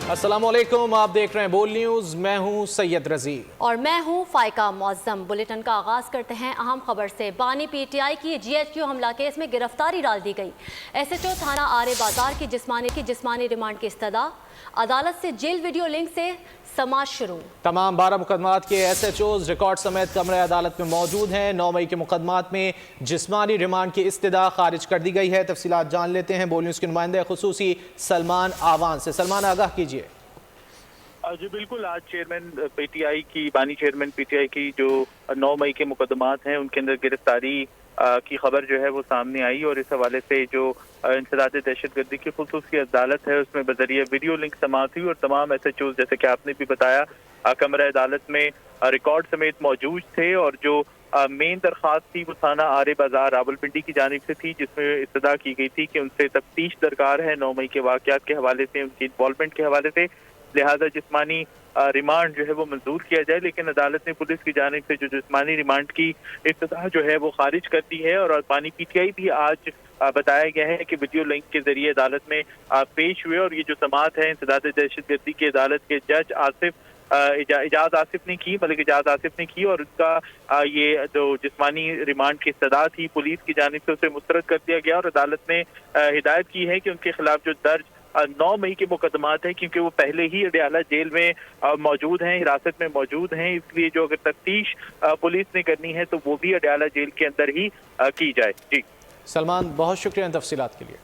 अस्सलाम वालेकुम, आप देख रहे हैं बोल न्यूज़। मैं हूं सैयद रजी और मैं हूं फाइका मौज़म। बुलेटिन का आगाज़ करते हैं अहम खबर से। बानी पीटीआई की GHQ हमला केस में गिरफ्तारी डाल दी गई। SHO थाना आरे बाजार की जिस्मानी रिमांड की इस्तदा। अदालत से जेल वीडियो लिंक से समाज शुरू। तमाम 12 मुकदमात के SHOs रिकॉर्ड समेत कमरे अदालत में मौजूद हैं। 9 मई के मुकदमात में जिस्मानी रिमांड की इस्तदा खारिज कर दी गई है। तफसीलात जान लेते हैं बोल न्यूज़ के नुमाइंदे खुसूसी सलमान आवान से। सलमान, आगाह कीजिए। जी बिल्कुल, आज चेयरमैन पीटीआई की बानी चेयरमैन पीटीआई की जो 9 मई के मुकदमात हैं उनके अंदर गिरफ्तारी की खबर जो है वो सामने आई और इस हवाले से जो इंसदाद दहशतगर्दी की खुसूसी अदालत है उसमें बजरिए वीडियो लिंक समाअत हुई और तमाम SHOs जैसे कि आपने भी बताया कमरा अदालत में रिकॉर्ड समेत मौजूद थे और जो मेन दरख्वास्त थी वो थाना आरे बाजार रावलपिंडी की जानिब से थी, जिसमें इस्तदा की गई थी कि उनसे तफ्तीश दरकार है 9 मई के वाक़यात के हवाले से, उनकी इन्वॉल्वमेंट के हवाले से, लिहाजा जिस्मानी रिमांड जो है वो मंजूर किया जाए। लेकिन अदालत ने पुलिस की जानिब से जो जिस्मानी रिमांड की इस्तदा जो है वो खारिज कर दी है और बानी पीटीआई भी आज बताया गया है कि वीडियो लिंक के जरिए अदालत में पेश हुए और ये जो समाअत है इंसदाद दहशतगर्दी की अदालत के जज इजाज आसिफ ने की, मलिक इजाज आसिफ ने की और उसका ये जो जिस्मानी रिमांड की इस्तदा थी पुलिस की जानिब से उसे मुस्तरद कर दिया गया और अदालत ने हिदायत की है कि उनके खिलाफ जो दर्ज 9 मई के मुकदमात हैं, क्योंकि वो पहले ही अडयाला जेल में मौजूद हैं, हिरासत में मौजूद हैं, इसलिए जो अगर तफ्तीश पुलिस ने करनी है तो वो भी अडयाला जेल के अंदर ही की जाए। जी सलमान, बहुत शुक्रिया इन तफसीलात के लिए।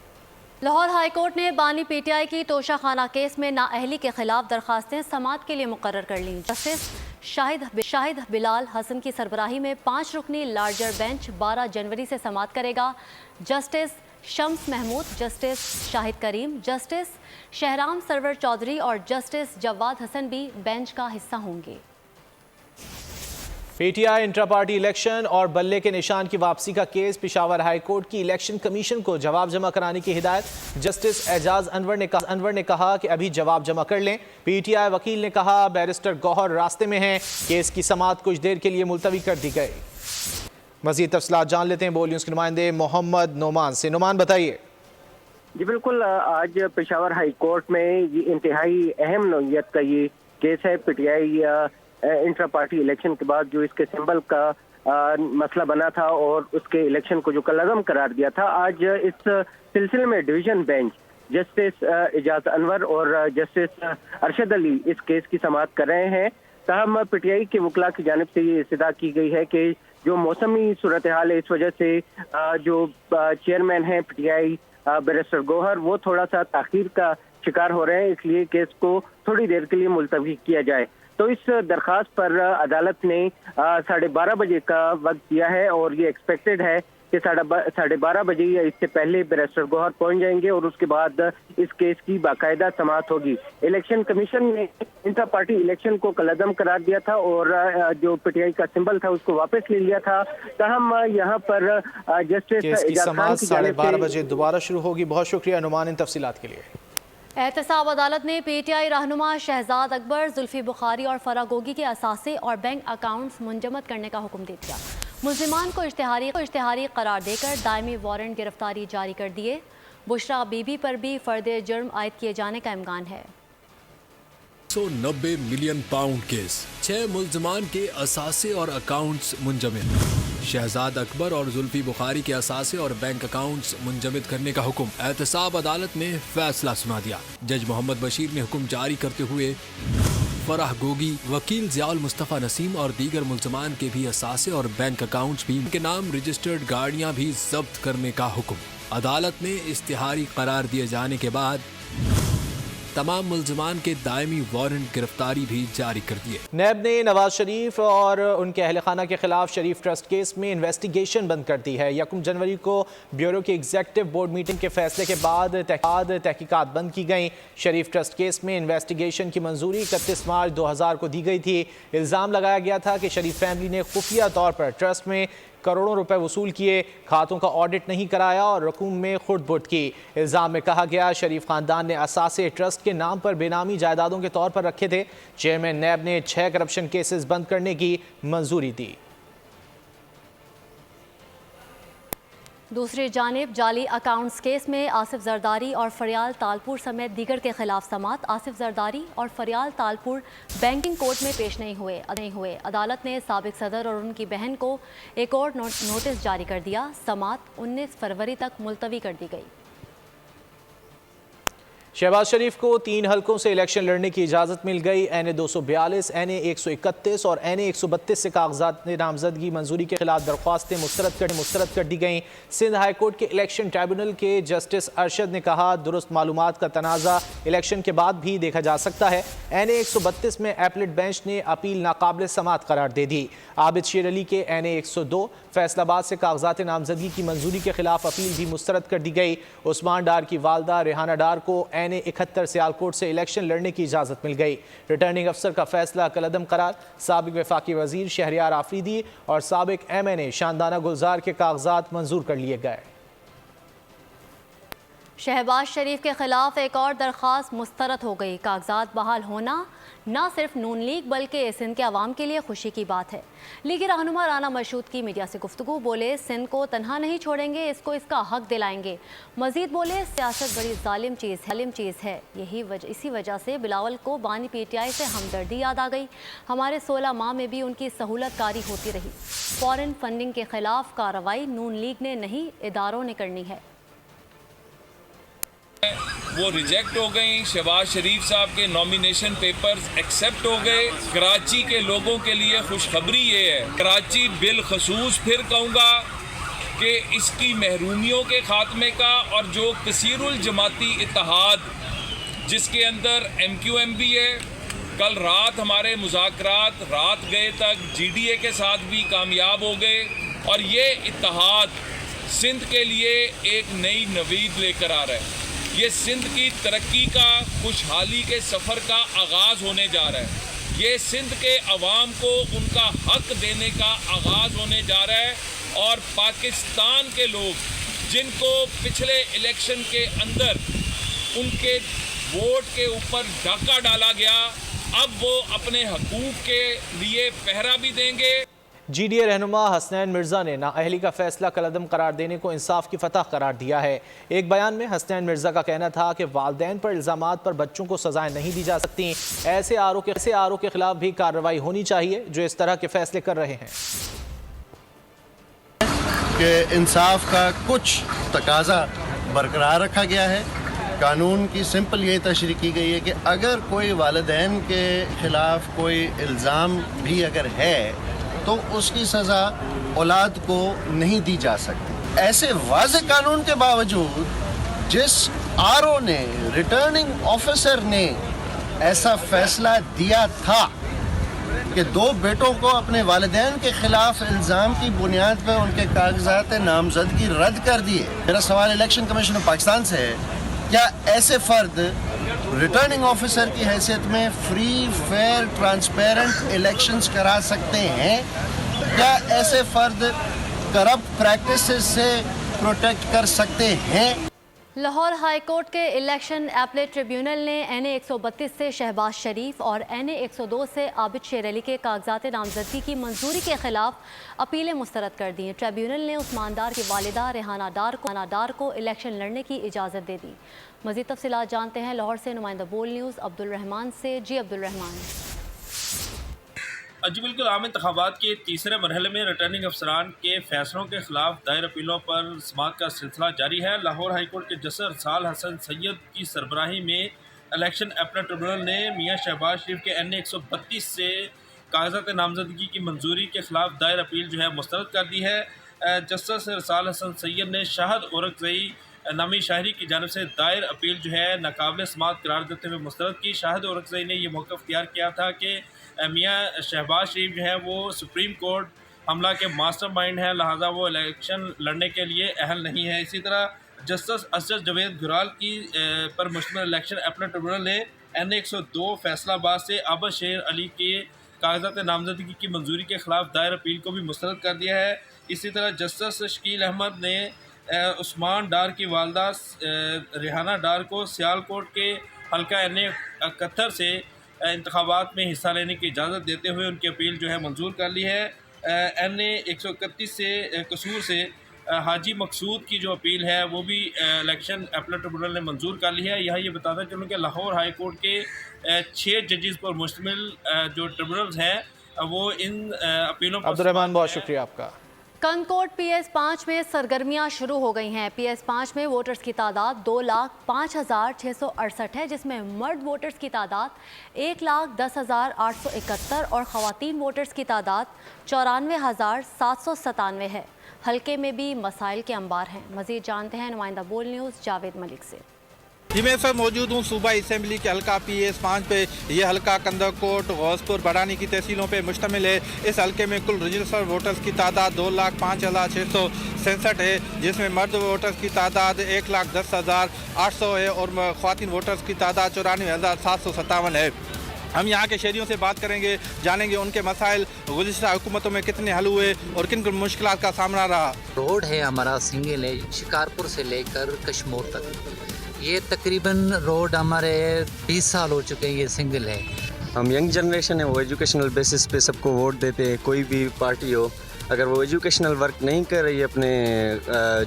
लाहौर हाई कोर्ट ने बानी पीटीआई की तोशा खाना केस में नाअहली के खिलाफ दरखास्तें समाअत के लिए मुकर्रर कर लीं। जस्टिस शाहिद बिलाल हसन की सरबराही में 5 रुकनी लार्जर बेंच 12 जनवरी से समाअत करेगा। जस्टिस शम्स महमूद, जस्टिस शाहिद करीम, जस्टिस शहराम सरवर चौधरी और जस्टिस जवाद हसन भी बेंच का हिस्सा होंगे। पीटीआई इंट्रा पार्टी इलेक्शन और बल्ले के निशान की वापसी का केस। पेशावर हाई कोर्ट की इलेक्शन कमीशन को जवाब जमा कराने की हिदायत। जस्टिस एजाज अनवर ने कहा कि अभी जवाब जमा कर लें। पीटीआई वकील ने कहा बैरिस्टर गौहर रास्ते में हैं, केस की समाअत कुछ देर के लिए मुलतवी कर दी गई। मज़ीद तफसीलात जान लेते हैं बोल न्यूज़ के नुमाइंदे मोहम्मद नोमान से। नोमान, बताइए। जी बिल्कुल, आज पेशावर हाई कोर्ट में ये इंतहाई अहम नौइयत का ये केस है। पीटीआई इंट्रा पार्टी इलेक्शन के बाद जो इसके सिंबल का मसला बना था और उसके इलेक्शन को जो कलअज़म करार दिया था, आज इस सिलसिले में division bench justice Ejaz Anwar और जस्टिस अरशद अली इस केस की समाअत कर रहे हैं। ताहम पीटीआई के वकला की जानिब से ये इस्तदा की गई है कि जो मौसमी सूरत हाल है इस वजह से जो चेयरमैन हैं पीटीआई बैरिस्टर गौहर वो थोड़ा सा ताखीर का शिकार हो रहे हैं, इसलिए केस को थोड़ी देर के लिए मुलतवी किया जाए। तो इस दरखास्त पर अदालत ने 12:30 बजे का वक्त दिया है और ये एक्सपेक्टेड है कि 12:30 बजे या इससे पहले बैरिस्टर गौहर पहुंच जाएंगे और उसके बाद इस केस की बाकायदा समाअत होगी। इलेक्शन कमीशन ने इंट्रा पार्टी इलेक्शन को कलअज़म करार दिया था और जो पीटीआई का सिंबल था उसको वापस ले लिया था। ताहम यहाँ पर जस्टिस एजाज खान की 12:30 बजे दोबारा शुरू होगी। बहुत शुक्रिया नुमान इन तफसीलात के लिए। एहतसाब अदालत ने पीटीआई रहनुमा शहजाद अकबर, जुल्फी बुखारी और फरागोगी के असासे और बैंक अकाउंट्स मुंजमद करने का हुक्म दे दिया। मुल्जिमान को इश्तिहारी करार देकर दायमी वारंट गिरफ्तारी जारी कर दिए। बुशरा बीबी पर भी फर्द जुर्म आयद किए जाने का इम्कान है। 190 मिलियन पाउंड केस, 6 मुल्जिमान के असासे और अकाउंट्स मुंजमद। शहजाद अकबर और जुल्फी बुखारी के असासे और बैंक अकाउंट्स मुंजमद करने का हुक्म। एहतसाब अदालत ने फैसला सुना दिया। जज मोहम्मद बशीर ने हुक्म जारी करते हुए फराह गोगी, वकील ज़ियाउल मुस्तफ़ा नसीम और दीगर मुल्ज़मान के भी असासे और बैंक अकाउंट्स भी के नाम रजिस्टर्ड गाड़ियां भी जब्त करने का हुक्म। अदालत ने इश्तिहारी करार दिए जाने के बाद तमाम मुल्ज़मान के दायमी वारंट गिरफ्तारी भी जारी कर दिए। नैब ने नवाज शरीफ और उनके अहल खाना के खिलाफ शरीफ ट्रस्ट केस में इन्वेस्टिगेशन बंद कर दी है। 1 जनवरी को ब्यूरो की एग्जीक्यूटिव बोर्ड मीटिंग के फैसले के बाद तहकीकात बंद की गई। शरीफ ट्रस्ट केस में इन्वेस्टिगेशन की मंजूरी 31 मार्च 2000 को दी गई थी। इल्ज़ाम लगाया गया था कि शरीफ फैमिली ने खुफिया तौर पर ट्रस्ट में करोड़ों रुपए वसूल किए, खातों का ऑडिट नहीं कराया और रकूम में खुर्द-बुर्द की। इल्ज़ाम में कहा गया शरीफ खानदान ने असासे ट्रस्ट के नाम पर बेनामी जायदादों के तौर पर रखे थे। चेयरमैन नैब ने 6 करप्शन केसेस बंद करने की मंजूरी दी। دوسری جانب جعلی اکاؤنٹس کیس میں آصف زرداری اور فریال تالپور سمیت دیگر کے خلاف سماعت۔ آصف زرداری اور فریال تالپور بینکنگ کورٹ میں پیش نہیں ہوئے۔ عدالت نے سابق صدر اور ان کی بہن کو ایک اور نوٹس جاری کر دیا۔ سماعت 19 فروری تک ملتوی کر دی گئی۔ شہباز شریف کو 3 حلقوں سے الیکشن لڑنے کی اجازت مل گئی۔ این 242 این 131 اور این 132 سے کاغذات نامزدگی منظوری کے خلاف درخواستیں مسترد کر دی گئیں۔ سندھ ہائی کورٹ کے الیکشن ٹریبونل کے جسٹس ارشد نے کہا درست معلومات کا تنازع الیکشن کے بعد بھی دیکھا جا سکتا ہے۔ این 132 میں ایپلیٹ بینچ نے اپیل ناقابل سماعت قرار دے دی۔ عابد شیر علی کے این 102 فیصل آباد سے کاغذات نامزدگی کی منظوری کے خلاف اپیل بھی مسترد کر دی گئی۔ عثمان ڈار کی والدہ ریحانہ ڈار کو این 71 سیالکوٹ سے الیکشن لڑنے کی اجازت مل گئی۔ ریٹرننگ افسر کا فیصلہ کالعدم قرار۔ سابق وفاقی وزیر شہریار آفریدی اور سابق ایم این اے شاندانہ گلزار کے کاغذات منظور کر لیے گئے۔ شہباز شریف کے خلاف ایک اور درخواست مسترد ہو گئی۔ کاغذات بحال ہونا نہ صرف نون لیگ بلکہ سندھ کے عوام کے لیے خوشی کی بات ہے۔ لیگی رہنما رانا مشہود کی میڈیا سے گفتگو، بولے سندھ کو تنہا نہیں چھوڑیں گے، اس کو اس کا حق دلائیں گے۔ مزید بولے سیاست بڑی ظالم چیز ہے، اسی وجہ سے بلاول کو بانی پی ٹی آئی سے ہمدردی یاد آ گئی۔ ہمارے 16 ماہ میں بھی ان کی سہولت کاری ہوتی رہی۔ فارن فنڈنگ کے خلاف کارروائی نون لیگ نے نہیں اداروں نے کرنی ہے۔ وہ ریجیکٹ ہو گئیں۔ شہباز شریف صاحب کے نامینیشن پیپرز ایکسیپٹ ہو گئے۔ کراچی کے لوگوں کے لیے خوشخبری یہ ہے، کراچی بالخصوص پھر کہوں گا کہ اس کی محرومیوں کے خاتمے کا اور جو کثیر الجماعتی اتحاد جس کے اندر ایم کیو ایم بھی ہے، کل رات ہمارے مذاکرات رات گئے تک جی ڈی اے کے ساتھ بھی کامیاب ہو گئے، اور یہ اتحاد سندھ کے لیے ایک نئی نوید لے کر آ رہا ہے۔ یہ سندھ کی ترقی کا، خوشحالی کے سفر کا آغاز ہونے جا رہا ہے۔ یہ سندھ کے عوام کو ان کا حق دینے کا آغاز ہونے جا رہا ہے، اور پاکستان کے لوگ جن کو پچھلے الیکشن کے اندر ان کے ووٹ کے اوپر ڈاکہ ڈالا گیا، اب وہ اپنے حقوق کے لیے پہرا بھی دیں گے۔ جی ڈی اے رہنما حسنین مرزا نے نااہلی کا فیصلہ کالعدم قرار دینے کو انصاف کی فتح قرار دیا ہے۔ ایک بیان میں حسنین مرزا کا کہنا تھا کہ والدین پر الزامات پر بچوں کو سزائیں نہیں دی جا سکتی۔ ایسے آر او کے خلاف بھی کارروائی ہونی چاہیے جو اس طرح کے فیصلے کر رہے ہیں۔ کہ انصاف کا کچھ تقاضا برقرار رکھا گیا ہے۔ قانون کی سمپل یہ تشریح کی گئی ہے کہ اگر کوئی والدین کے خلاف کوئی الزام بھی اگر ہے تو اس کی سزا اولاد کو نہیں دی جا سکتی۔ ایسے واضح قانون کے باوجود جس آر او نے، ریٹرننگ آفیسر نے ایسا فیصلہ دیا تھا کہ 2 بیٹوں کو اپنے والدین کے خلاف الزام کی بنیاد پہ ان کے کاغذات نامزدگی رد کر دیے۔ میرا سوال الیکشن کمیشن آف پاکستان سے ہے، کیا ایسے فرد ریٹرننگ آفیسر کی حیثیت میں فری، فیئر، ٹرانسپیرنٹ الیکشنز کرا سکتے ہیں؟ کیا ایسے فرد کرپٹ پریکٹسز سے پروٹیکٹ کر سکتے ہیں؟ لاہور ہائی کورٹ کے الیکشن ایپلیٹ ٹریبیونل نے این 132 سے شہباز شریف اور این 102 سے عابد شیر علی کے کاغذات نامزدگی کی منظوری کے خلاف اپیلیں مسترد کر دیں۔ ٹریبیونل نے عثمان ڈار کی والدہ ریحانہ ڈار کو الیکشن لڑنے کی اجازت دے دی۔ مزید تفصیلات جانتے ہیں لاہور سے نمائندہ بول نیوز عبد الرحمان سے۔ جی عبد الرحمان۔ جی بالکل، عام انتخابات کے تیسرے مرحلے میں ریٹرننگ افسران کے فیصلوں کے خلاف دائر اپیلوں پر سماعت کا سلسلہ جاری ہے۔ لاہور ہائی کورٹ کے جسٹس ارسال حسن سید کی سربراہی میں الیکشن اپیلٹ ٹریبونل نے میاں شہباز شریف کے این 132 سے کاغذات نامزدگی کی منظوری کے خلاف دائر اپیل جو ہے مسترد کر دی ہے۔ جسٹس ارسال حسن سید نے شاہد اورکزئی نامی شاہری کی جانب سے دائر اپیل جو ہے ناقابل سماعت قرار دیتے ہوئے مسترد کی۔ شاہد اورکزئی نے یہ موقف اختیار کیا تھا کہ میاں شہباز شریف جو ہے وہ سپریم کورٹ حملہ کے ماسٹر مائنڈ ہے، لہٰذا وہ الیکشن لڑنے کے لیے اہل نہیں ہے۔ اسی طرح جسٹس اسجد جاوید گھرال کی پر مشتمل الیکشن اپیلٹ ٹریبونل نے این 102 فیصلہ آباد سے عابد شیر علی کے کاغذات نامزدگی کی منظوری کے خلاف دائر اپیل کو بھی مسترد کر دیا ہے۔ اسی طرح جسٹس شکیل احمد نے عثمان ڈار کی والدہ ریحانہ ڈار کو سیالکوٹ کے حلقہ این 71 سے انتخابات میں حصہ لینے کی اجازت دیتے ہوئے ان کی اپیل جو ہے منظور کر لی ہے۔ این 131 سے قصور سے حاجی مقصود کی جو اپیل ہے وہ بھی الیکشن اپیلٹ ٹریبونل نے منظور کر لی ہے. یہاں یہ بتاتا چلوں کہ لاہور ہائی کورٹ کے 6 ججز پر مشتمل جو ٹریبونلز ہیں وہ ان اپیلوں پر. عبدالرحمن بہت شکریہ آپ کا. کنکوٹ پی ایس 5 میں سرگرمیاں شروع ہو گئی ہیں. پی ایس 5 میں ووٹرز کی تعداد 2,05,668 ہے، جس میں مرد ووٹرز کی تعداد 1,10,871 اور خواتین ووٹرز کی تعداد 94,797 ہے. حلقے میں بھی مسائل کے انبار ہیں. مزید جانتے ہیں نمائندہ بول نیوز جاوید ملک سے. جی میں سر موجود ہوں صوبائی اسمبلی کے حلقہ پی ایس 5 پہ. یہ حلقہ کندرکوٹ، غوث پور، بڑانی کی تحصیلوں پہ مشتمل ہے. اس حلقے میں کل رجسٹرڈ ووٹرز کی تعداد 2,05,667 ہے، جس میں مرد ووٹرز کی تعداد 1,10,800 ہے اور خواتین ووٹرز کی تعداد 94,757 ہے. ہم یہاں کے شہریوں سے بات کریں گے، جانیں گے ان کے مسائل گزشتہ حکومتوں میں کتنے حل ہوئے اور کن کن مشکلات کا سامنا رہا. روڈ ہے ہمارا سنگل ہے، شکارپور سے لے کر کشمور تک. یہ تقریباً روڈ ہمارے 20 سال ہو چکے ہیں، یہ سنگل ہے. ہم ینگ جنریشن ہے، وہ ایجوکیشنل بیسس پہ سب کو ووٹ دیتے ہیں. کوئی بھی پارٹی ہو، اگر وہ ایجوکیشنل ورک نہیں کر رہی ہے اپنے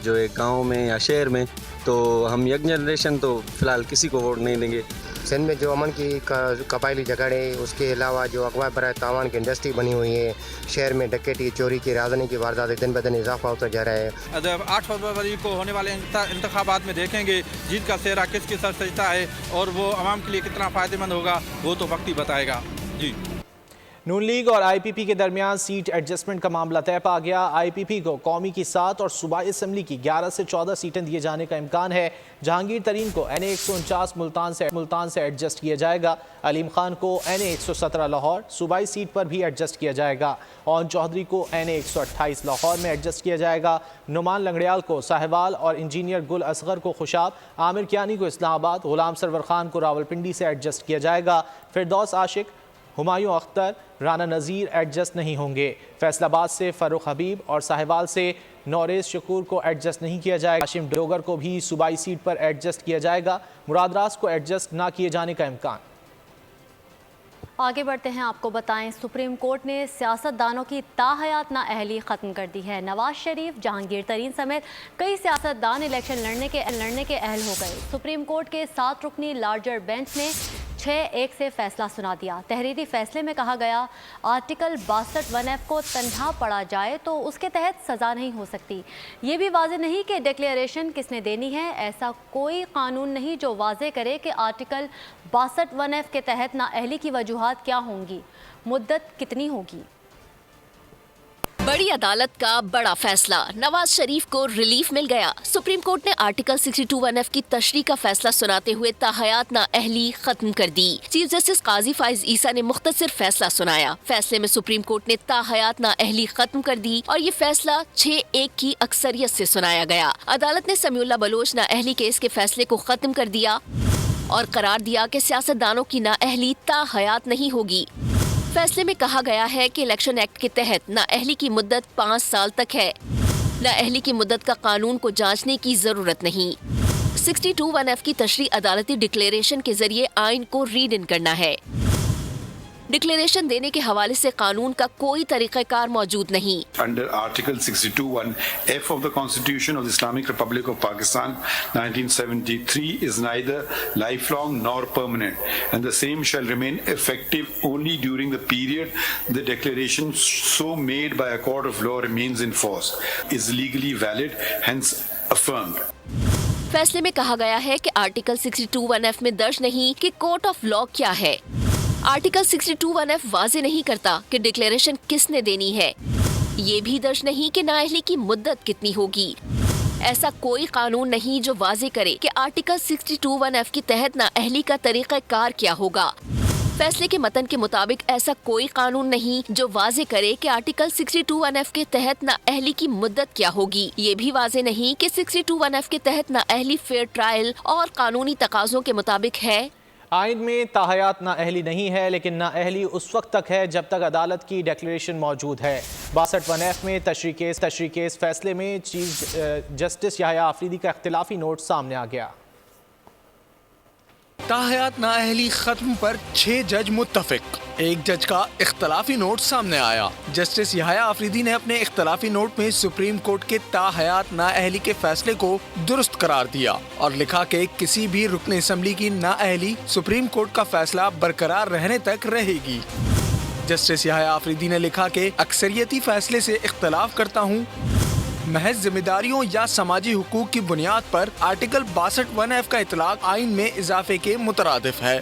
جو ہے گاؤں میں یا شہر میں، تو ہم ینگ جنریشن تو فی الحال کسی کو ووٹ نہیں دیں گے. سندھ میں جو امن کی قبائلی جھگڑ ہے، اس کے علاوہ جو اغوا برائے تاوان کی انڈسٹری بنی ہوئی ہے، شہر میں ڈکیٹی، چوری کی، رازداری کی وارداتیں دن بدن اضافہ ہوتا جا رہا ہے. 8 فروری کو ہونے والے انتخابات میں دیکھیں گے جیت کا سہرا کس کی سر سجتا ہے اور وہ عوام کے لیے کتنا فائدہ مند ہوگا، وہ تو وقت ہی بتائے گا. جی نون لیگ اور آئی پی پی کے درمیان سیٹ ایڈجسٹمنٹ کا معاملہ طے پا گیا. آئی پی پی کو قومی کی 7 اور صوبائی اسمبلی کی 11 سے 14 سیٹیں دیے جانے کا امکان ہے. جہانگیر ترین کو این اے 149 ملتان سے ایڈجسٹ کیا جائے گا. علیم خان کو این اے 117 لاہور صوبائی سیٹ پر بھی ایڈجسٹ کیا جائے گا. اون چودھری کو این اے 128 لاہور میں ایڈجسٹ کیا جائے گا. نعمان لنگڑیال کو ساہیوال اور انجینئر گل اصغر کو خوشاب، عامر کیانی کو اسلام آباد، غلام سرور خان کو راولپنڈی سے ایڈجسٹ کیا جائے گا. فردوس عاشق، ہمایوں اختر، رانا نذیر ایڈجسٹ نہیں ہوں گے. فیصل آباد سے فاروق حبیب اور ساہیوال سے نوریز شکور کو ایڈجسٹ نہیں کیا جائے گا. ہاشم ڈوگر کو بھی صوبائی سیٹ پر ایڈجسٹ کیا جائے گا. مراد راز کو ایڈجسٹ نہ کیے جانے کا امکان. آگے بڑھتے ہیں. آپ کو بتائیں سپریم کورٹ نے سیاست دانوں کی تاحیات نااہلی ختم کر دی ہے. نواز شریف، جہانگیر ترین سمیت کئی سیاست دان الیکشن لڑنے کے اہل ہو گئے. سپریم کورٹ کے 7 رکنی لارجر بینچ نے 6-1 سے فیصلہ سنا دیا. تحریری فیصلے میں کہا گیا آرٹیکل 62(1)F کو تنہا پڑا جائے تو اس کے تحت سزا نہیں ہو سکتی. یہ بھی واضح نہیں کہ ڈکلیریشن کس نے دینی ہے. ایسا کوئی قانون نہیں جو واضح کرے کہ آرٹیکل 62(1)F کے تحت نااہلی کی وجوہات کیا ہوں گی، مدت کتنی ہوگی. بڑی عدالت کا بڑا فیصلہ، نواز شریف کو ریلیف مل گیا. سپریم کورٹ نے آرٹیکل 62(1)F کی تشریح کا فیصلہ سناتے ہوئے تاحیات نااہلی ختم کر دی. چیف جسٹس قاضی فائز عیسیٰ نے مختصر فیصلہ سنایا. فیصلے میں سپریم کورٹ نے تاحیات نااہلی ختم کر دی اور یہ فیصلہ 6-1 کی اکثریت سے سنایا گیا. عدالت نے سمیع اللہ بلوچ نااہلی کیس کے فیصلے کو ختم کر دیا اور قرار دیا کہ سیاستدانوں کی نااہلی تاحیات نہیں ہوگی. فیصلے میں کہا گیا ہے کہ الیکشن ایکٹ کے تحت نااہلی کی مدت 5 سال تک ہے. نااہلی کی مدت کا قانون کو جانچنے کی ضرورت نہیں. 62(1)F کی تشریح عدالتی ڈکلیریشن کے ذریعے آئین کو ریڈ ان کرنا ہے. ڈکلیریشن دینے کے حوالے سے قانون کا کوئی طریقہ کار موجود نہیں. Under Article 62(1)F of the Constitution of the Islamic Republic of Pakistan 1973 is neither lifelong nor permanent, and the same shall remain effective only during the period the declaration so made by a court of law remains in force, is legally valid, hence affirmed. فیصلے میں کہا گیا ہے کہ article 62(1)F میں درج نہیں کہ کورٹ آف لا کیا ہے. آرٹیکل 62(1)F واضح نہیں کرتا کہ ڈکلیریشن کس نے دینی ہے. یہ بھی درج نہیں کہ نااہلی کی مدت کتنی ہوگی. ایسا کوئی قانون نہیں جو واضح کرے کہ آرٹیکل 62(1)F کے تحت نااہلی کا طریقہ کار کیا ہوگا. فیصلے کے متن کے مطابق ایسا کوئی قانون نہیں جو واضح کرے کہ آرٹیکل 62(1)F کے تحت نااہلی کی مدت کیا ہوگی. یہ بھی واضح نہیں کہ 62(1)F کے تحت نااہلی فیئر ٹرائل اور قانونی تقاضوں کے مطابق ہے. آئین میں تاحیات نااہلی نہیں ہے، لیکن نااہلی اس وقت تک ہے جب تک عدالت کی ڈکلیریشن موجود ہے. 62(1)F میں تشریح کیس فیصلے میں چیف جسٹس یحییٰ آفریدی کا اختلافی نوٹ سامنے آ گیا. ताहयात नाअहली खत्म पर 6 जज मुत्तफिक। एक जज का इख्तलाफी नोट सामने आया। जस्टिस यहया आफरीदी ने अपने इख्तलाफी नोट में सुप्रीम कोर्ट के ताहयात नाअहली के फैसले को दुरुस्त करार दिया और लिखा कि किसी भी रुकन असम्बली की नाअहली सुप्रीम कोर्ट का फैसला बरकरार रहने तक रहेगी। जस्टिस यहया आफरीदी ने लिखा कि अक्सरियती फैसले से इख्तलाफ करता हूँ, महज जिम्मेदारियों या समाजी हुकूक की बुनियाद पर आर्टिकल 62(1)F का इतलाक आइन में इजाफे के मुतरादिफ है।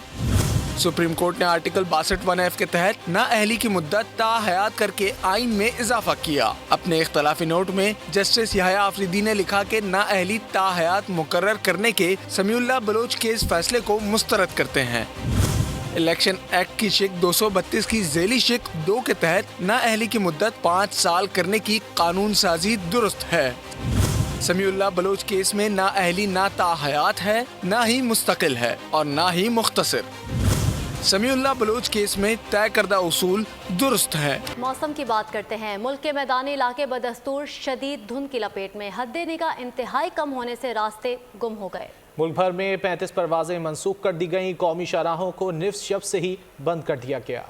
सुप्रीम कोर्ट ने आर्टिकल 62(1)F के तहत नाअहली की मुद्दत ताहयात करके आइन में इजाफा किया। अपने इख्तलाफी नोट में जस्टिस यहया आफरीदी ने लिखा कि नाअहली ताहयात मुकर्रर करने के समीउल्लाह बलोच केस फैसले को मुस्तरद करते हैं। इलेक्शन एक्ट की शिक 232 की झेली शिक 2 के तहत नाअहली की मुद्दत 5 साल करने की कानून साजी दुरुस्त है। समीउल्लाह बलोच केस में नाअहली ना ताहयात है, ना ही मुस्तकिल है और ना ही मुख्तसर। समीउल्लाह बलोच केस में तय करदा उसूल दुरुस्त है। मौसम की बात करते हैं। मुल्क के मैदानी इलाके बदस्तूर शदीद धुंध की लपेट में, हद्दे निगाह इंतहाई कम होने से रास्ते गुम हो गए। मुल्क भर में 35 परवाजें मंसूख कर दी गईं। कौमी शाहराहों को निफ्स शब से ही बंद कर दिया गया।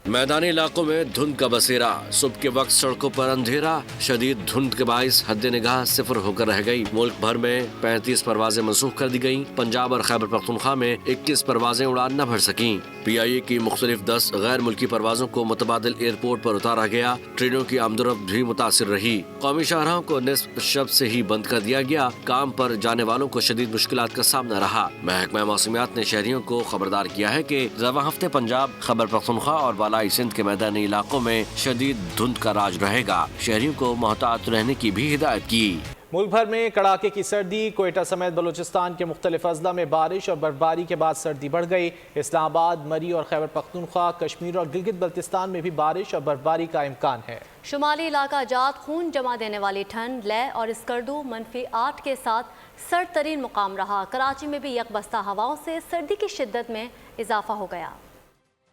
मैदानी इलाकों में धुंध का बसेरा, सुबह के वक्त सड़कों पर अंधेरा, शदीद धुंध के बाइस हद निगाह सिफर होकर रह गई। मुल्क भर में 35 परवाजें मनसूख कर दी गईं। पंजाब और खैबर पख्तूनख्वा में 21 परवाजें उड़ान न भर सकीं। PIA की मुख्तलिफ 10 गैर मुल्की परवाजों को मुतबादिल एयरपोर्ट पर उतारा गया। ट्रेनों की आमदोरफ्त भी मुतासिर रही। कौमी शाहराहों को निस्फ शब से ही बंद कर दिया गया। काम पर जाने वालों को शदीद मुश्किलात का सामना रहा। महकमा मौसमियात ने शहरियों को खबरदार किया है कि रवा हफ्ते पंजाब, खैबर पख्तूनख्वा और बालाई सिंध के मैदानी इलाकों में शदीद धुंध का राज रहेगा। शहरियों को मोहतात रहने की भी हिदायत की। मुल्क भर में कड़ाके की सर्दी। कोयटा समेत बलूचिस्तान के मुख्तलिफ अजला में बारिश और बर्फबारी के बाद सर्दी बढ़ गई। इस्लामाबाद, मरी और खैबर पख्तूनख्वा, कश्मीर और गिलगित बल्तिस्तान में भी बारिश और बर्फबारी का इम्कान है। शुमाली इलाका जात खून जमा देने वाली ठंड, लय और स्कर्दू -8 के साथ सर्द तरीन मुकाम रहा। कराची में भी यकबस्ता हवाओं से सर्दी की शिद्दत में इजाफा हो गया।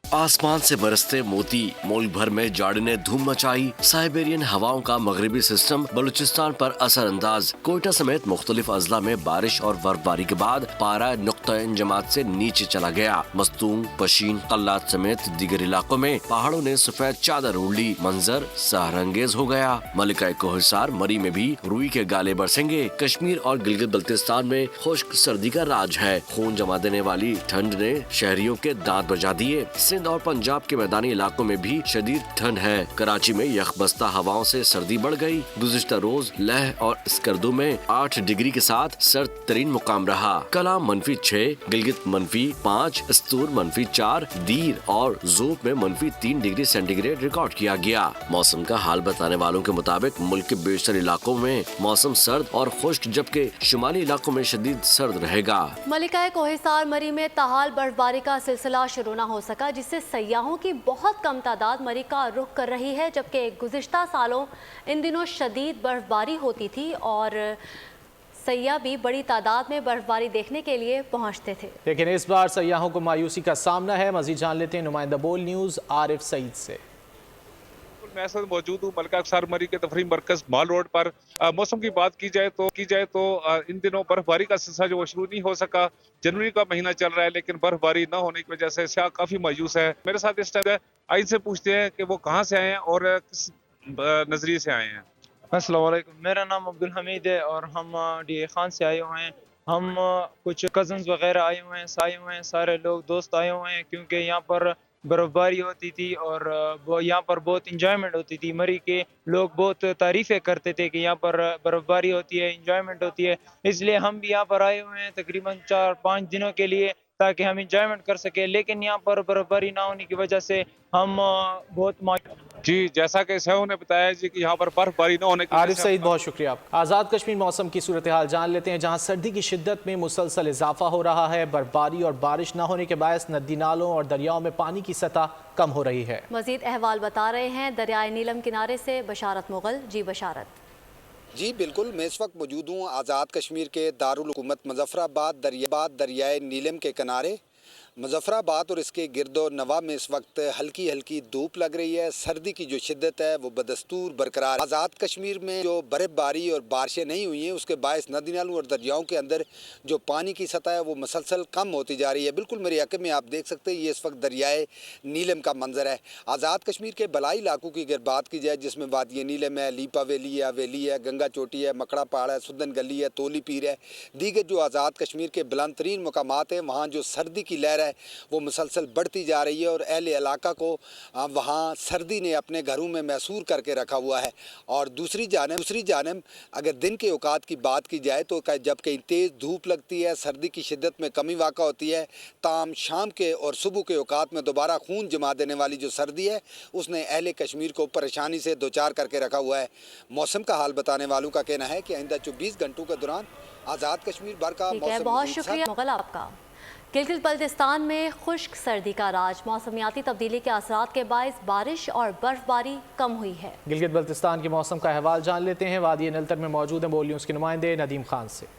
आसमान से बरसते मोती, मुल्क भर में जाड़ ने धूम मचाई। साइबेरियन हवाओं का मगरबी सिस्टम बलूचिस्तान पर असर अंदाज। कोयटा समेत मुख्तलिफ अजला में बारिश और बर्फबारी के बाद पारा नुक्ता इंजमात से नीचे चला गया। मस्तूंग, पशीन, कल्लात समेत दीगर इलाकों में पहाड़ों ने सफेद चादर ओढ़ ली। मंजर सहरंगेज हो गया। मलिका कोहिसार, मरी में भी रुई के गाले बरसेंगे। कश्मीर और गिलगित बल्तिस्तान में खुश्क सर्दी का राज है। खून जमा देने वाली ठंड ने शहरियों के दांत बजा दिए। सिंध और पंजाब के मैदानी इलाकों में भी शदीद ठंड है। कराची में यखबस्ता हवाओं से सर्दी बढ़ गई। गुज़िश्ता रोज लह और स्कर्दू में 8 डिग्री के साथ सर्द तरीन मुकाम रहा। कलाम -6, गिलगित -5, स्तूर -4, दीर और ज़ोब में -3 डिग्री सेंटीग्रेड रिकॉर्ड किया गया। मौसम का हाल बताने वालों के मुताबिक मुल्क के बेशतर इलाकों में मौसम सर्द और खुश्क, जबकि शुमाली इलाकों में शदीद सर्द रहेगा। मलिका कोहिसार, मरी में ताहाल बर्फबारी का सिलसिला शुरू न हो सका, जिससे सयाहों की बहुत कम तादाद मरी का रुख कर रही है, जबकि गुज़िश्ता सालों इन दिनों शदीद बर्फबारी होती थी और सयाह भी बड़ी तादाद में बर्फबारी देखने के लिए पहुंचते थे। लेकिन इस बार सयाहों को मायूसी का सामना है। मजीद जान लेते हैं नुमाइंदा बोल न्यूज़ आरिफ सईद से। मैं इस वक्त मौजूद हूँ मलिका कोहिसार मरी के तफरी मरकज माल रोड पर। मौसम की बात की जाए तो इन दिनों बर्फबारी का सिलसिला जो शुरू नहीं हो सका। जनवरी का महीना चल रहा है, लेकिन बर्फबारी न होने की वजह से सयाह काफी मायूस है। मेरे साथ इस टाइम आइन से पूछते हैं कि वो कहाँ से आए हैं और किस नजरिए से आए हैं। अस्सलाम वालेकुम, मेरा नाम अब्दुल हमीद है और हम DA खान से आए हुए हैं। हम कुछ कजन्स वगैरह आए हुए हैं, सारे लोग दोस्त आए हुए हैं, क्योंकि यहाँ पर बर्फबारी होती थी और यहाँ पर बहुत इंजॉयमेंट होती थी। मरी के लोग बहुत तारीफ़ें करते थे कि यहाँ पर बर्फबारी होती है, इंजॉयमेंट होती है। इसलिए हम भी यहाँ पर आए हुए हैं तकरीबन 4-5 दिनों के लिए, ताकि हम इंजॉयमेंट कर सके। लेकिन यहाँ पर बर्फबारी ना होने की वजह से हम बहुत जी, जैसा कि सहू ने बताया जी कि यहाँ पर बर्फबारी न होने की आरिफ सईद, बहुत शुक्रिया आपका। आज़ाद कश्मीर मौसम की सूरत हाल जान लेते हैं, जहाँ सर्दी की शिद्दत में मुसलसल इजाफा हो रहा है। बर्फबारी और बारिश न होने के बायस नदी नालों और दरियाओं में पानी की सतह कम हो रही है। मजीद अहवाल बता रहे हैं दरियाए नीलम किनारे से बशारत मुगल। जी बशारत। जी बिल्कुल, मैं इस वक्त मौजूद हूँ आज़ाद कश्मीर के दारुल हुकूमत मुजफ्फराबाद दरियाए नीलम के किनारे। मुजफ्फराबाद और इसके गिरदो नवा में इस वक्त हल्की हल्की धूप लग रही है। सर्दी की जो शिद्दत है वो बदस्तूर बरकरार। आज़ाद कश्मीर में जो बर्फ़बारी और बारिशें नहीं हुई हैं उसके बायस नदी नालों और दरियाओं के अंदर जो पानी की सतह है वो मुसलसल कम होती जा रही है। बिल्कुल मेरे हक़ में आप देख सकते हैं ये इस वक्त दरियाए नीलम का मंजर है। आज़ाद कश्मीर के बलाई इलाकों की अगर बात की जाए जिसमें वादी नीलम है, लीपा वैली है, हवेली है, गंगा चोटी है, मकड़ा पहाड़ है, सुदन गली है, तोली पीर है, दीगर जो आज़ाद कश्मीर के बुलंद तरीन मकामात हैं वहाँ जो सर्दी की लहर है वो मुसलसल बढ़ती जा रही है और अहले इलाका को वहाँ सर्दी ने अपने घरों में महसूर करके रखा हुआ है। और दूसरी जानब अगर दिन के औकात की बात की जाए तो जब कहीं तेज़ धूप लगती है, सर्दी की शिद्दत में कमी वाक़ा होती है, ताम शाम के और सुबह के औकात में दोबारा खून जमा देने वाली जो सर्दी है उसने अहले कश्मीर को परेशानी से दो चार करके रखा हुआ है। मौसम का हाल बताने वालों का कहना है कि आइंदा 24 घंटों के दौरान आज़ाद कश्मीर भर का मौसम। बहुत शुक्रिया मुगल आपका। गिलगित बल्तिस्तान में खुश्क सर्दी का राज, मौसमियाती तब्दीली के असरात के बायस बारिश और बर्फबारी कम हुई है। गिलगित बल्तिस्तान के मौसम का अहवाल जान लेते हैं। वादी नलतर में मौजूद हैं बोल न्यूज़ के नुमाइंदे नदीम खान से।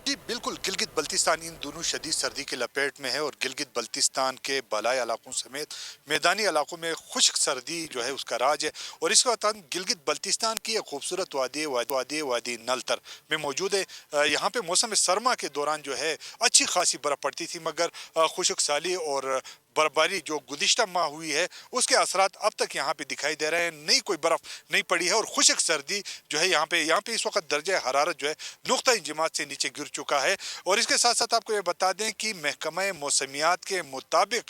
जी बिल्कुल, गिलगित बल्तिस्तान इन दोनों शदीद सर्दी के लपेट में है और गिलगित बल्तिस्तान के बालाई इलाकों समेत मैदानी इलाकों में खुश्क सर्दी जो है उसका राज है। और इसके बाद गिलगित बल्तिस्तान की एक खूबसूरत वादी नलतर में मौजूद है। यहाँ पे मौसम सरमा के दौरान जो है अच्छी खासी बर्फ़ पड़ती थी, मगर खुश्क साली और बर्फबारी जो गुज़िश्ता माह हुई है उसके असरात अब तक यहाँ पे दिखाई दे रहे हैं। नई कोई बर्फ़ नहीं पड़ी है और खुश्क सर्दी जो है यहाँ पे इस वक्त दर्जा हरारत जो है नुक्ता इंजमात से नीचे गिर चुका है। और इसके साथ साथ आपको ये बता दें कि महकमा मौसमियात के मुताबिक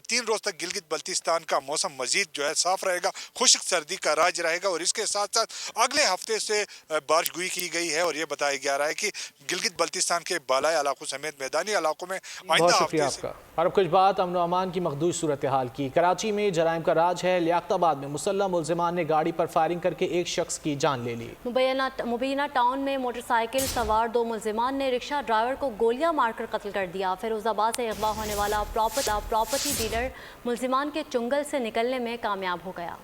3 रोज़ तक गिलगित बल्तिस्तान का मौसम मज़ीद जो है साफ़ रहेगा, खुश्क सर्दी का राज रहेगा। और इसके साथ साथ अगले हफ्ते से बारिश गोई की गई है और ये बताया जा रहा है कि गिलगित बल्तिस्तान के बालाई इलाकों समेत मैदानी इलाकों में आइंदा हफ्ते से। और अब कुछ बात अमन अमान की मखदूश सूरत हाल की। कराची में जराइम का राज है। लियाकताबाद में मुसल्लह मुल्जिमान ने गाड़ी पर फायरिंग करके एक शख्स की जान ले ली। मुबैना टाउन में मोटरसाइकिल सवार 2 मुल्जिमान ने रिक्शा ड्राइवर को गोलियां मारकर कत्ल कर दिया। फिरोजाबाद से अगवा होने वाला प्रॉपर्टी डीलर मुल्जिमान के चुंगल से निकलने में कामयाब हो गया।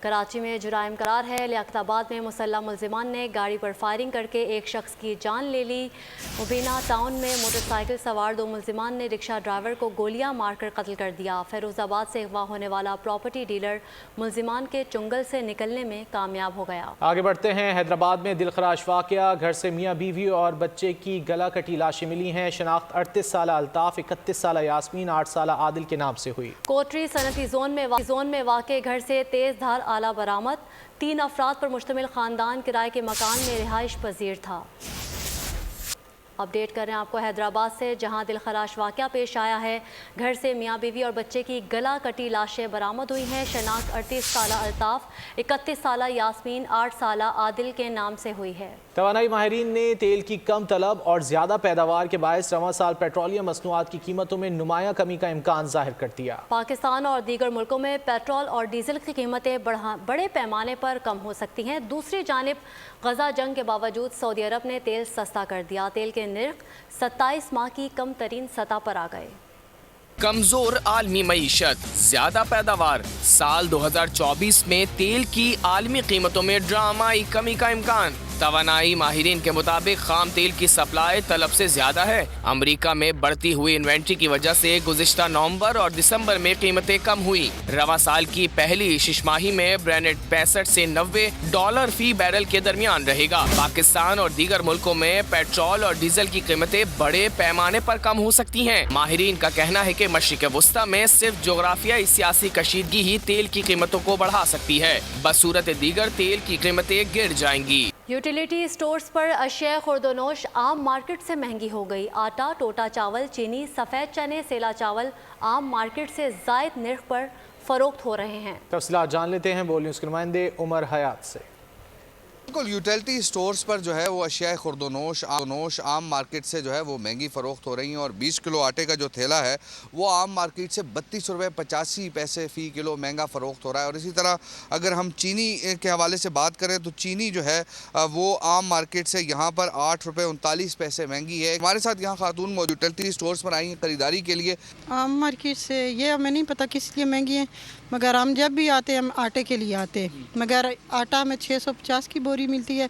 कराची में जुराइम करार है। लियाकताबाद में मुसल्लह मुल्जिमान ने गाड़ी पर फायरिंग करके एक शख्स की जान ले ली। मुबीना टाउन में मोटरसाइकिल सवार 2 मुल्जिमान ने रिक्शा ड्राइवर को गोलियां मारकर कत्ल कर दिया। फिरोजाबाद से अगवा होने वाला प्रॉपर्टी डीलर मुल्जिमान के चुंगल से निकलने में कामयाब हो गया। आगे बढ़ते हैं। हैदराबाद में दिलखराश वाकया, घर से मियाँ बीवी और बच्चे की गला कटी लाशें मिली हैं। शनाख्त 38 साल अल्ताफ, 31 साल यास्मीन, 8 साल आदिल के नाम से हुई। कोटरी सनती जोन में वाक़े घर से तेज धार आला बरामद। 3 अफराद पर मुश्तमिल खानदान किराए के मकान में रिहाइश पजीर था। अपडेट कर रहे हैं आपको हैदराबाद से, जहां दिलखराश वाक़या पेश आया है। घर से मियाँ बीवी और बच्चे की गला कटी लाशें बरामद हुई हैं। शनाख्त 38 साल अल्ताफ, 31 साल यास्मीन, 8 साल आदिल के नाम से हुई है। तवानाई माहिरीन ने तेल की कम तलब और ज़्यादा पैदावार के बायस रवां साल पेट्रोलियम मसनूआत की कीमतों में नुमाया कमी का इम्कान जाहिर कर दिया। पाकिस्तान और दीगर मुल्कों में पेट्रोल और डीजल की कीमतें बड़े पैमाने पर कम हो सकती हैं। दूसरी जानिब गजा जंग के बावजूद सऊदी अरब ने तेल सस्ता कर दिया। तेल के निर्ख 27 माह की कम तरीन सतह पर आ गए। कमजोर आलमी मईशत, ज्यादा पैदावार, साल 2024 में तेल की आलमी कीमतों में ड्रामाई कमी का इम्कान। तवानाई माहिरीन के मुताबिक खाम तेल की सप्लाई तलब से ज्यादा है। अमरीका में बढ़ती हुई इन्वेंट्री की वजह से गुज़िश्ता नवंबर और दिसंबर में कीमतें कम हुई। रवा साल की पहली शिशमाही में ब्रेनेट 65 से $90 फी बैरल के दरमियान रहेगा। पाकिस्तान और दीगर मुल्कों में पेट्रोल और डीजल की कीमतें बड़े पैमाने पर कम हो सकती हैं। माहिरीन का कहना है कि मशरिक़ वस्ता में सिर्फ जोग्राफियाई सियासी कशीदगी ही तेल की कीमतों को बढ़ा सकती है। बसूरत दीगर तेल की कीमतें गिर जाएंगी। यूटिलिटी स्टोर्स पर अशिया खुर्दोनोश आम मार्केट से महंगी हो गई। आटा, टोटा चावल, चीनी, सफ़ेद चने, सेला चावल आम मार्केट से जायद निर्ख पर फरोख्त हो रहे हैं। तफसीलात जान लेते हैं बोल न्यूज़ के नुमाइंदे उमर हयात से। बिल्कुल, यूटिलिटी स्टोर्स पर जो है वो अशिया खुर्दोनोश आम मार्केट से जो है वो महंगी फ़रोख्त हो रही हैं। और 20 किलो आटे का जो थैला है वो आम मार्केट से 32 रुपये 85 पैसे फ़ी किलो महंगा फ़रोख्त हो रहा है। और इसी तरह अगर हम चीनी के हवाले से बात करें तो चीनी जो है वो आम मार्केट से यहाँ पर 8 रुपये 39 पैसे महंगी है। हमारे साथ यहाँ खातून मौजूद यूटिलिटी स्टोर्स पर आई हैं खरीदारी के लिए। आम मार्केट से ये हमें नहीं पता किस लिए महंगी है, मगर हम जब भी आते हैं हम आटे के लिए आते हैं। मगर आटा में 650 की बोरी मिलती है,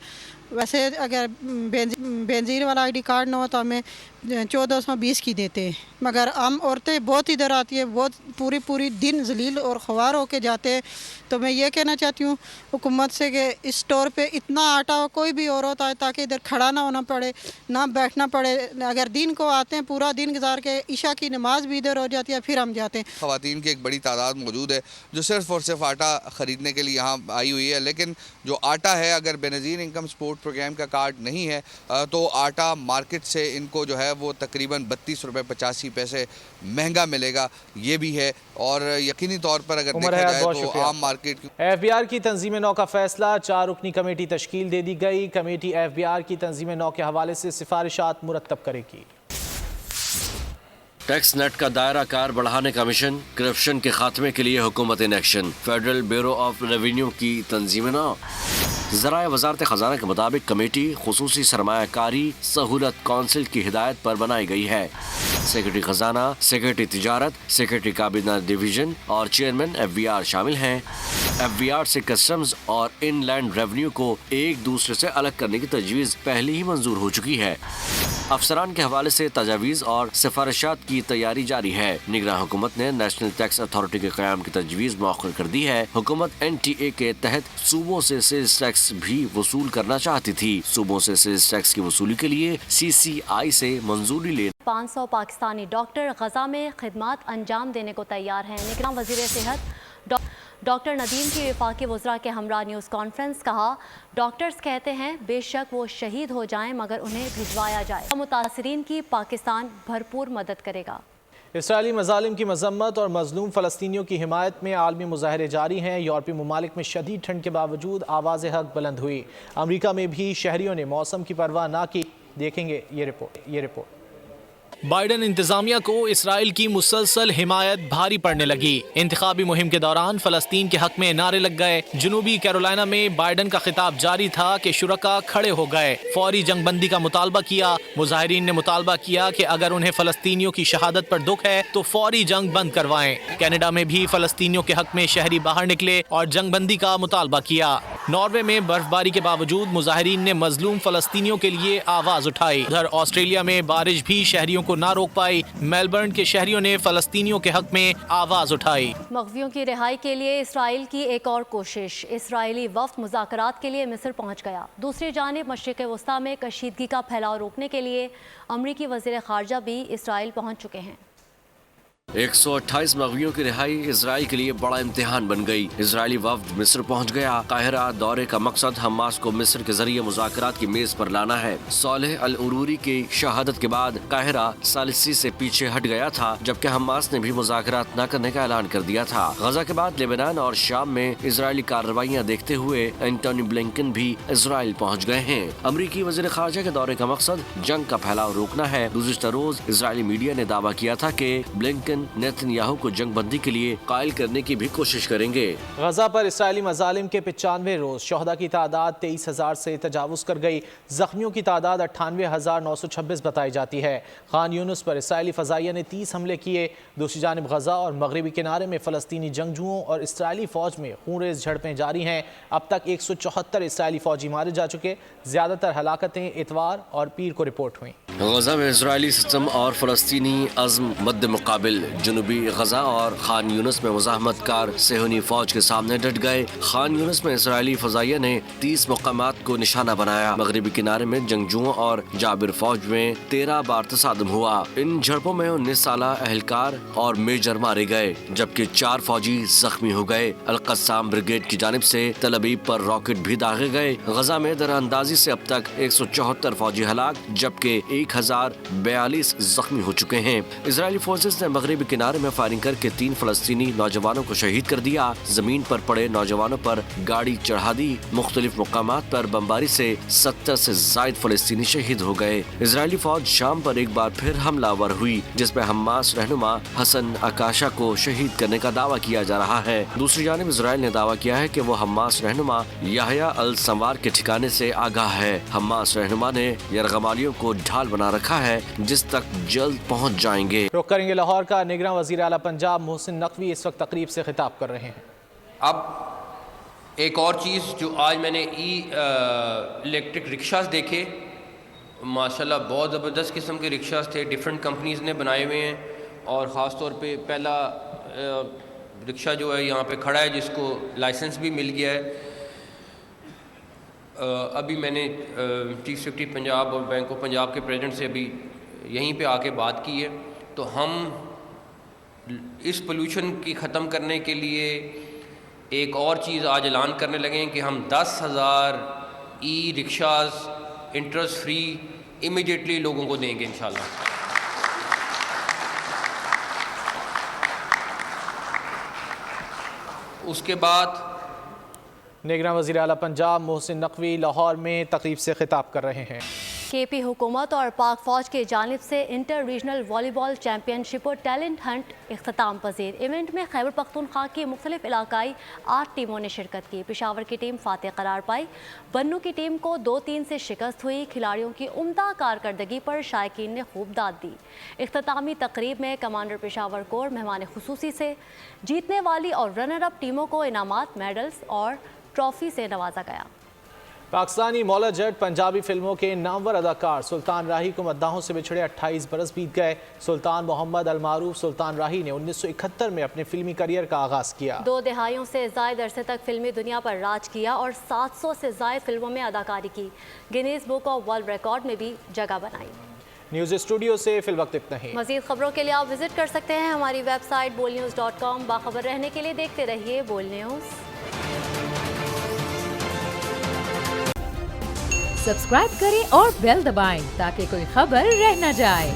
वैसे अगर बेंजीर वाला आईडी कार्ड ना हो तो हमें 1420 की देते हैं, मगर आम औरतें बहुत इधर आती है, बहुत पूरी दिन जलील और ख्वार होके जाते हैं। तो मैं ये कहना चाहती हूँ हुकूमत से कि इस स्टोर पे इतना आटा हो, कोई भी औरत आए ताकि इधर खड़ा ना होना पड़े, ना बैठना पड़े। अगर दिन को आते हैं पूरा दिन गुजार के ईशा की नमाज भी इधर हो जाती है, फिर हम जाते हैं। ख़वातीन की एक बड़ी तादाद मौजूद है जो सिर्फ़ और सिर्फ आटा ख़रीदने के लिए यहाँ आई हुई है, लेकिन जो आटा है अगर बेनज़ीर इनकम सपोर्ट प्रोग्राम का कार्ड नहीं है तो आटा मार्केट से इनको जो है वो तकरीबन 32 रुपये 85 पैसे महंगा मिलेगा, ये भी है। और यकीनी तौर पर अगर देखा जाए तो आम मार्केट FBR की तंजीम नौ का फैसला, 4 रुकनी कमेटी तश्कील दे दी गई। कमेटी FBR की तंजीम नौ के हवाले से सिफारिशात मुरतब करेगी। टैक्स नेट का दायरा कार बढ़ाने का मिशन, करप्शन के खात्मे के लिए हुकूमत in action, federal bureau of revenue की तंजीम नौ। ज़राए वजारत ख़जाना के मुताबिक कमेटी खुसूसी सरमायाकारी सहूलत काउंसिल की हिदायत पर बनाई गई है। सेक्रेटरी खजाना, सेक्रेटरी तिजारत, सेक्रेटरी काबीना डिवीजन और चेयरमैन FBR शामिल हैं। FBR से कस्टम्स और इनलैंड रेवेन्यू को एक दूसरे से अलग करने की तजवीज़ पहले ही मंजूर हो चुकी है। अफसरान के हवाले से तजावीज़ और सिफारिशात की तैयारी जारी है। निगरान हुकूमत ने नेशनल टैक्स अथॉरिटी के क़याम की तजवीज़ मौखर कर दी है। हुकूमत NTA के तहत सूबों से सेल्स टैक्स भी वसूल करना चाहती थी। सूबों से सेल्स टैक्स की वसूली के लिए CCI से मंजूरी ले 500 पाकिस्तानी डॉक्टर गजा में खिदमात अंजाम देने को तैयार हैं। निगरान वज़ीर सेहत डॉक्टर नदीम की वफाकी वज़रा के हमरा न्यूज़ कॉन्फ्रेंस, कहा डॉक्टर्स कहते हैं बेशक वो शहीद हो जाएं मगर उन्हें भिजवाया जाए। मुतासरीन की पाकिस्तान भरपूर मदद करेगा। इसराइली मज़ालिम की मजम्मत और मजलूम फ़लस्तीनियों की हिमायत में आलमी मुजाहरे जारी हैं। यूरोपीय ममालिक में शदीद ठंड के बावजूद आवाज़ हक बुलंद हुई। अमरीका में भी शहरियों ने मौसम की परवाह ना की। देखेंगे ये रिपोर्ट। बाइडन इंतजामिया को इसराइल की मुसलसल हिमायत भारी पड़ने लगी। इंतखाबी मुहिम के दौरान फ़लस्तीन के हक में नारे लग गए। जनूबी कैरोलिना में बाइडन का खिताब जारी था कि शुरका खड़े हो गए, फौरी जंगबंदी का मुतालबा किया। मुजाहिरीन ने मुतालबा किया कि अगर उन्हें फ़लस्तीनियों की शहादत पर दुख है तो फौरी जंग बंद करवाएं। कनाडा में भी फ़लस्तीनियों के हक में शहरी बाहर निकले और जंगबंदी का मुतालबा किया। नॉर्वे में बर्फबारी के बावजूद मुजाहिरीन ने मजलूम फ़लस्तीनियों के लिए आवाज़ उठाई। उधर ऑस्ट्रेलिया में बारिश भी शहरियों को ना रोक पाई। मेलबर्न के शहरियों ने फ़लस्तीनियों के हक में आवाज़ उठाई। मग़वियों की रिहाई के लिए इसराइल की एक और कोशिश। इसराइली वफ़द मुज़ाकरात के लिए मिस्र पहुँच गया। दूसरी जानिब मशरिक़ वस्ता में कशीदगी का फैलाव रोकने के लिए अमरीकी वज़ीर ख़ारजा भी इसराइल पहुँच चुके हैं। 128 मग़वियों की रिहाई इसराइल के लिए बड़ा इम्तिहान बन गई। इजरायली वफ़द मिस्र पहुंच गया। काहिरा दौरे का मकसद हमास को मिस्र के जरिए मुज़ाकरात की मेज पर लाना है। सालेह अल उरूरी की शहादत के बाद काहिरा सालिसी से पीछे हट गया था, जबकि हमास ने भी मुज़ाकरात न करने का ऐलान कर दिया था। गजा के बाद लेबनान और शाम में इजरायली कार्रवाइयाँ देखते हुए एंटोनी ब्लिंकन भी इसराइल पहुँच गए हैं। अमरीकी वज़ीर ख़ारजा के दौरे का मकसद जंग का फैलाव रोकना है। गुज़िश्ता रोज इजरायली मीडिया ने दावा किया था कि ब्लिंकन नेतन्याहू को जंगबंदी के लिए कायल करने की भी कोशिश करेंगे। गजा पर इसराइली मज़ालिम के 95 रोज, शहदा की तादाद 23,000 से तजावुज़ कर गई। जख्मियों की तादाद 98,926 बताई जाती है। खान यूनुस पर इसराइली फ़ज़ाइया ने 30 हमले किए। दूसरी जानिब गजा और मगरबी किनारे में फ़लस्तीनी जंगजुओं और इसराइली फ़ौज में खूनरेज़ झड़पें जारी हैं। अब तक 174 इसराइली फ़ौजी मारे जा चुके। ज़्यादातर हलाकतें इतवार और पीर को रिपोर्ट हुई। गजा में इसराइली सिस्टम और फ़लस्तीनी अज़्म मद्द मुकाबिल। जनूबी गजा और खान यूनुस में मुज़ाहमत कार सेहूनी फौज के सामने डट गए। खान यूनुस में इसराइली फ़ज़ाइया ने 30 मकामात को निशाना बनाया। मगरबी किनारे में जंगजुओं और जाबिर फौज में 13 बार तसादम हुआ। इन झड़पों में 19 साला अहलकार और मेजर मारे गए, जबकि 4 फौजी जख्मी हो गए। अल-क़स्साम ब्रिगेड की जानिब से तल अबीब पर रॉकेट भी दागे गए। गजा में दरअंदाजी से अब तक 174 फौजी हलाक, जबकि 1042 जख्मी हो चुके हैं। इजरायली फोर्सेस ने मगरबी किनारे में फायरिंग करके 3 फलस्तीनी नौजवानों को शहीद कर दिया। जमीन पर पड़े नौजवानों पर गाड़ी चढ़ा दी। मुख्तलिफ मुकामात पर बमबारी से 70 से जायद फलस्तीनी शहीद हो गए। इजरायली फौज शाम पर एक बार फिर हमलावर हुई, जिसमें हमास रहनुमा हसन अकाशा को शहीद करने का दावा किया जा रहा है। दूसरी जानिब इजराइल ने दावा किया है कि वो हमास रहनुमा याहया अल संवार के ठिकाने से आगाह है। हमास रहनुमा ने यरगमालियों को ढाल बना रखा है, जिस तक जल्द पहुँच जाएंगे। रुख करेंगे लाहौर का। निगरान वज़ीर आला पंजाब मोहसिन नकवी इस वक्त तकरीब से खिताब कर रहे हैं। अब ایک اور چیز جو آج میں نے الیکٹرک رکشاز دیکھے، ماشاءاللہ بہت زبردست قسم کے رکشاز تھے، ڈیفرنٹ کمپنیز نے بنائے ہوئے ہیں، اور خاص طور پہ پہلا رکشا جو ہے یہاں پہ کھڑا ہے جس کو لائسنس بھی مل گیا ہے۔ ابھی میں نے چیف سیکرٹری پنجاب اور بینک آف پنجاب کے پریزیڈنٹ سے ابھی یہیں پہ آ کے بات کی ہے، تو ہم اس پولوشن کی ختم کرنے کے لیے ایک اور چیز آج اعلان کرنے لگے ہیں کہ ہم 10,000 ای رکشاز انٹرسٹ فری امیڈیٹلی لوگوں کو دیں گے انشاءاللہ۔ اس کے بعد نگراں وزیر اعلیٰ پنجاب محسن نقوی لاہور میں تقریب سے خطاب کر رہے ہیں۔ کے پی حکومت اور پاک فوج کی جانب سے انٹر ریجنل والی بال چیمپئن شپ اور ٹیلنٹ ہنٹ اختتام پذیر۔ ایونٹ میں خیبر پختونخوا کی مختلف علاقائی 8 ٹیموں نے شرکت کی۔ پشاور کی ٹیم فاتح قرار پائی، بنوں کی ٹیم کو 2-3 سے شکست ہوئی۔ کھلاڑیوں کی عمدہ کارکردگی پر شائقین نے خوب داد دی۔ اختتامی تقریب میں کمانڈر پشاور کور مہمان خصوصی سے جیتنے والی اور رنر اپ ٹیموں کو انعامات، میڈلز اور ٹرافی سے نوازا گیا۔ پاکستانی مولا جٹ پنجابی فلموں کے نامور اداکار سلطان راہی کو مداحوں سے بچھڑے 28 برس بیت گئے۔ سلطان محمد المعروف سلطان راہی نے 1971 میں اپنے فلمی کیریئر کا آغاز کیا۔ 2 دہائیوں سے زائد عرصے تک فلمی دنیا پر راج کیا اور 700 سے زائد فلموں میں اداکاری کی۔ Guinness book of world record میں بھی جگہ بنائی۔ نیوز اسٹوڈیو سے فی الوقت اتنا ہی۔ مزید خبروں کے لیے آپ وزٹ کر سکتے ہیں ہماری ویب سائٹ bolnews.com۔ باخبر رہنے کے لیے دیکھتے رہیے بول نیوز۔ سبسکرائب کریں اور بیل دبائیں تاکہ کوئی خبر رہ نہ جائے۔